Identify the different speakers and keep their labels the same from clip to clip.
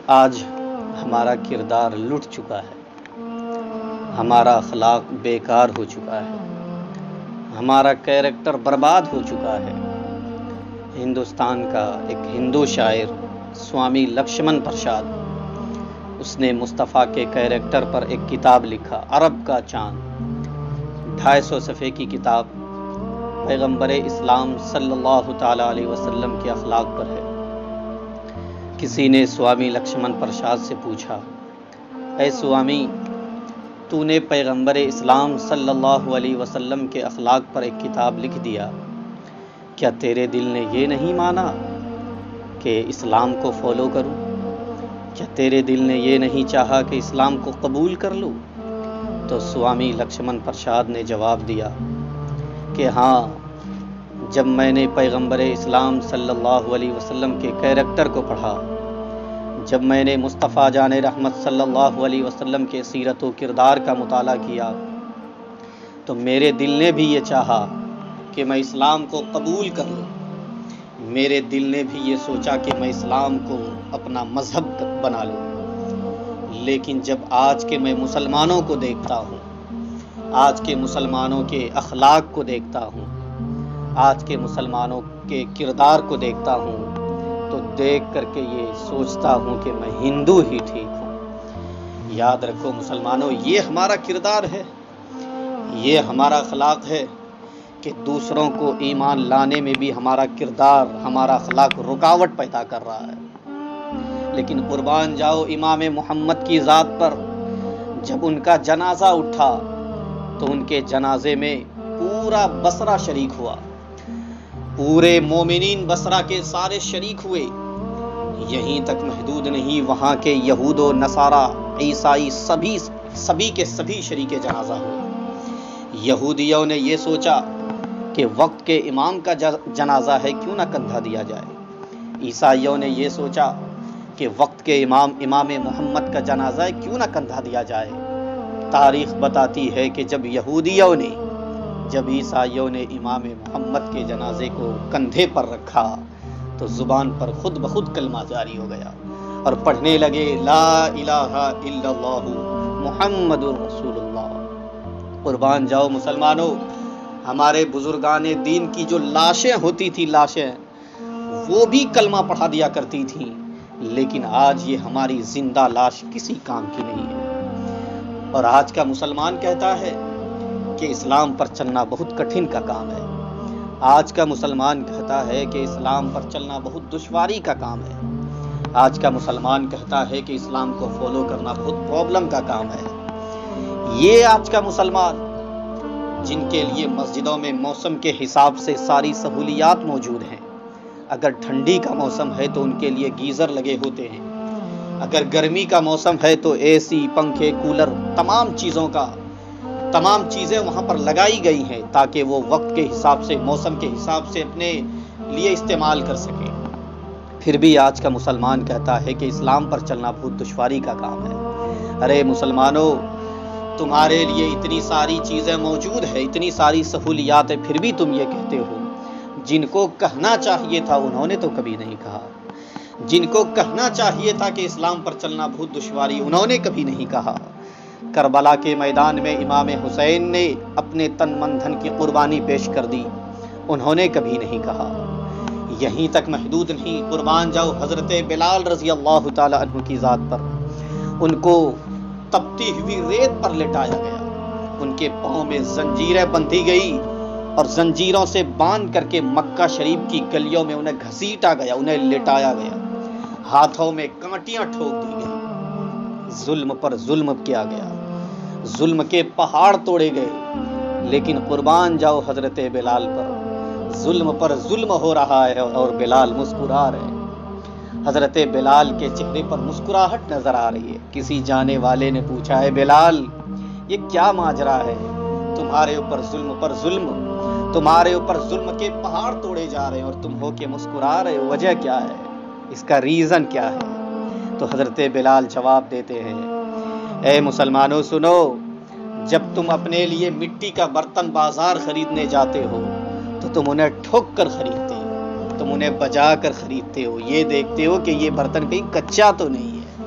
Speaker 1: آج ہمارا کردار لٹ چکا ہے، ہمارا اخلاق بیکار ہو چکا ہے، ہمارا کیریکٹر برباد ہو چکا ہے۔ ہندوستان کا ایک ہندو شاعر سوامی لکشمن پرساد، اس نے مصطفیٰ کے کیریکٹر پر ایک کتاب لکھا، عرب کا چاند، 250 صفحے کی کتاب پیغمبر اسلام صلی اللہ تعالیٰ علیہ وسلم کے اخلاق پر ہے۔ کسی نے سوامی لکشمن پرساد سے پوچھا، اے سوامی، تو نے پیغمبر اسلام صلی اللہ علیہ وسلم کے اخلاق پر ایک کتاب لکھ دیا، کیا تیرے دل نے یہ نہیں مانا کہ اسلام کو فالو کروں؟ کیا تیرے دل نے یہ نہیں چاہا کہ اسلام کو قبول کر لوں؟ تو سوامی لکشمن پرساد نے جواب دیا کہ ہاں، جب میں نے پیغمبر اسلام صلی اللہ علیہ وسلم کے کیریکٹر کو پڑھا، جب میں نے مصطفیٰ جان رحمت صلی اللہ علیہ وسلم کے سیرت و کردار کا مطالعہ کیا، تو میرے دل نے بھی یہ چاہا کہ میں اسلام کو قبول کر لوں۔ میرے دل نے بھی یہ سوچا کہ میں اسلام کو اپنا مذہب بنا لوں۔ لیکن جب آج کے میں مسلمانوں کو دیکھتا ہوں، آج کے مسلمانوں کے اخلاق کو دیکھتا ہوں، آج کے مسلمانوں کے کردار کو دیکھتا ہوں، تو دیکھ کر کے یہ سوچتا ہوں کہ میں ہندو ہی ٹھیک ہوں۔ یاد رکھو مسلمانوں، یہ ہمارا کردار ہے، یہ ہمارا اخلاق ہے کہ دوسروں کو ایمان لانے میں بھی ہمارا کردار، ہمارا اخلاق رکاوٹ پیدا کر رہا ہے۔ لیکن قربان جاؤ امام محمد کی ذات پر، جب ان کا جنازہ اٹھا تو ان کے جنازے میں پورا بصرہ شریک ہوا، پورے مومنین بصرہ کے سارے شریک ہوئے۔ یہیں تک محدود نہیں، وہاں کے یہود و نصارہ، عیسائی، سبھی کے سبھی شریک جنازہ ہوئے۔ یہودیوں نے یہ سوچا کہ وقت کے امام کا جنازہ ہے، کیوں نہ کندھا دیا جائے۔ عیسائیوں نے یہ سوچا کہ وقت کے امام محمد کا جنازہ ہے، کیوں نہ کندھا دیا جائے۔ تاریخ بتاتی ہے کہ جب عیسائیوں نے امام محمد کے جنازے کو کندھے پر رکھا تو زبان پر خود بخود کلمہ جاری ہو گیا اور پڑھنے لگے، لا الہ الا اللہ محمد رسول اللہ۔ قربان جاؤ مسلمانوں، ہمارے بزرگان دین کی جو لاشیں ہوتی تھی، لاشیں وہ بھی کلمہ پڑھا دیا کرتی تھیں، لیکن آج یہ ہماری زندہ لاش کسی کام کی نہیں ہے۔ اور آج کا مسلمان کہتا ہے کہ اسلام پر چلنا بہت کٹھن کا کام ہے۔ آج کا مسلمان کہتا ہے کہ اسلام پر چلنا بہت دشواری کا کام ہے۔ آج کا مسلمان کہتا ہے کہ اسلام کو فالو کرنا بہت پرابلم کا کام ہے۔ یہ آج کا مسلمان جن کے لیے مسجدوں میں موسم کے حساب سے ساری سہولیات موجود ہیں، اگر ٹھنڈی کا موسم ہے تو ان کے لیے گیزر لگے ہوتے ہیں، اگر گرمی کا موسم ہے تو اے سی، پنکھے، کولر، تمام چیزیں وہاں پر لگائی گئی ہیں تاکہ وہ وقت کے حساب سے، موسم کے حساب سے اپنے لیے استعمال کر سکیں۔ پھر بھی آج کا مسلمان کہتا ہے کہ اسلام پر چلنا بہت دشواری کا کام ہے۔ ارے مسلمانوں، تمہارے لیے اتنی ساری چیزیں موجود ہیں، اتنی ساری سہولیات ہیں، پھر بھی تم یہ کہتے ہو۔ جن کو کہنا چاہیے تھا انہوں نے تو کبھی نہیں کہا۔ جن کو کہنا چاہیے تھا کہ اسلام پر چلنا بہت دشواری، انہوں نے کبھی نہیں کہا۔ کربلا کے میدان میں امام حسین نے اپنے تن من دھن کی قربانی پیش کر دی، انہوں نے کبھی نہیں کہا۔ یہیں تک محدود نہیں، قربان جاؤ حضرت بلال رضی اللہ تعالی عنہ کی ذات پر، ان کو تپتی ہوئی ریت پر لٹایا گیا، ان کے پاؤں میں زنجیریں بندھی گئی اور زنجیروں سے باندھ کر کے مکہ شریف کی گلیوں میں انہیں گھسیٹا گیا، انہیں لٹایا گیا، ہاتھوں میں کانٹیاں ٹھوک دی گئی، ظلم پر ظلم کیا گیا، ظلم کے پہاڑ توڑے گئے۔ لیکن قربان جاؤ حضرت بلال پر، ظلم پر ظلم ہو رہا ہے اور بلال مسکرا رہے ہیں۔ حضرت بلال کے چہرے پر مسکراہٹ نظر آ رہی ہے۔ کسی جانے والے نے پوچھا، ہے بلال، یہ کیا ماجرا ہے؟ تمہارے اوپر ظلم پر ظلم، تمہارے اوپر ظلم کے پہاڑ توڑے جا رہے ہیں اور تم ہو کے مسکرا رہے ہو، وجہ کیا ہے؟ اس کا ریزن کیا ہے؟ تو حضرت بلال جواب دیتے ہیں، اے مسلمانوں سنو، جب تم اپنے لیے مٹی کا برتن بازار خریدنے جاتے ہو تو تم انہیں ٹھوک کر خریدتے ہو، تم انہیں بجا کر خریدتے ہو، یہ دیکھتے ہو کہ یہ برتن کہیں کچا تو نہیں ہے،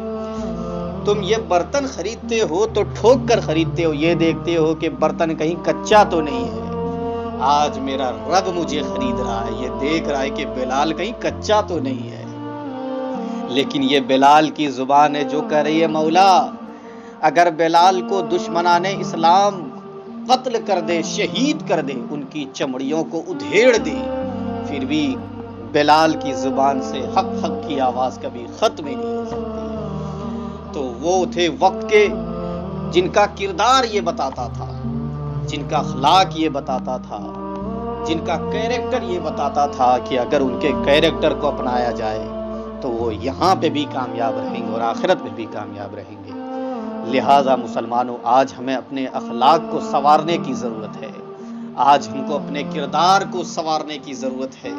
Speaker 1: تم یہ برتن خریدتے ہو تو ٹھوک کر خریدتے ہو، یہ دیکھتے ہو کہ برتن کہیں کچا تو نہیں ہے۔ آج میرا رب مجھے خرید رہا ہے، یہ دیکھ رہا ہے کہ بلال کہیں کچا تو نہیں ہے۔ لیکن یہ بلال کی زبان ہے جو کہہ رہی ہے مولا اگر بلال کو دشمنان اسلام قتل کر دے، شہید کر دے، ان کی چمڑیوں کو ادھیڑ دے، پھر بھی بلال کی زبان سے حق کی آواز کبھی ختم ہی نہیں ہو سکتی۔ تو وہ تھے وقت کے جن کا کردار یہ بتاتا تھا، جن کا اخلاق یہ بتاتا تھا، جن کا کیریکٹر یہ بتاتا تھا کہ اگر ان کے کیریکٹر کو اپنایا جائے تو وہ یہاں پہ بھی کامیاب رہیں گے اور آخرت میں بھی کامیاب رہیں گے۔ لہٰذا مسلمانوں، آج ہمیں اپنے اخلاق کو سنوارنے کی ضرورت ہے، آج ہم کو اپنے کردار کو سنوارنے کی ضرورت ہے۔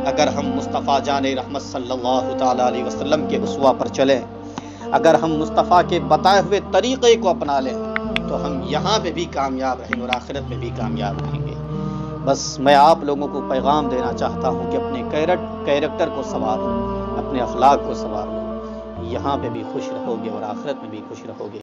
Speaker 1: اگر ہم مصطفیٰ جان رحمت صلی اللہ تعالیٰ علیہ وسلم کے اسوہ پر چلیں، اگر ہم مصطفیٰ کے بتائے ہوئے طریقے کو اپنا لیں تو ہم یہاں پہ بھی کامیاب رہیں گے اور آخرت میں بھی کامیاب رہیں گے۔ بس میں آپ لوگوں کو پیغام دینا چاہتا ہوں کہ اپنے کیریکٹر کو سنوارو، اپنے اخلاق کو سنوارو، یہاں پہ بھی خوش رہو گے اور آخرت میں بھی خوش رہو گے۔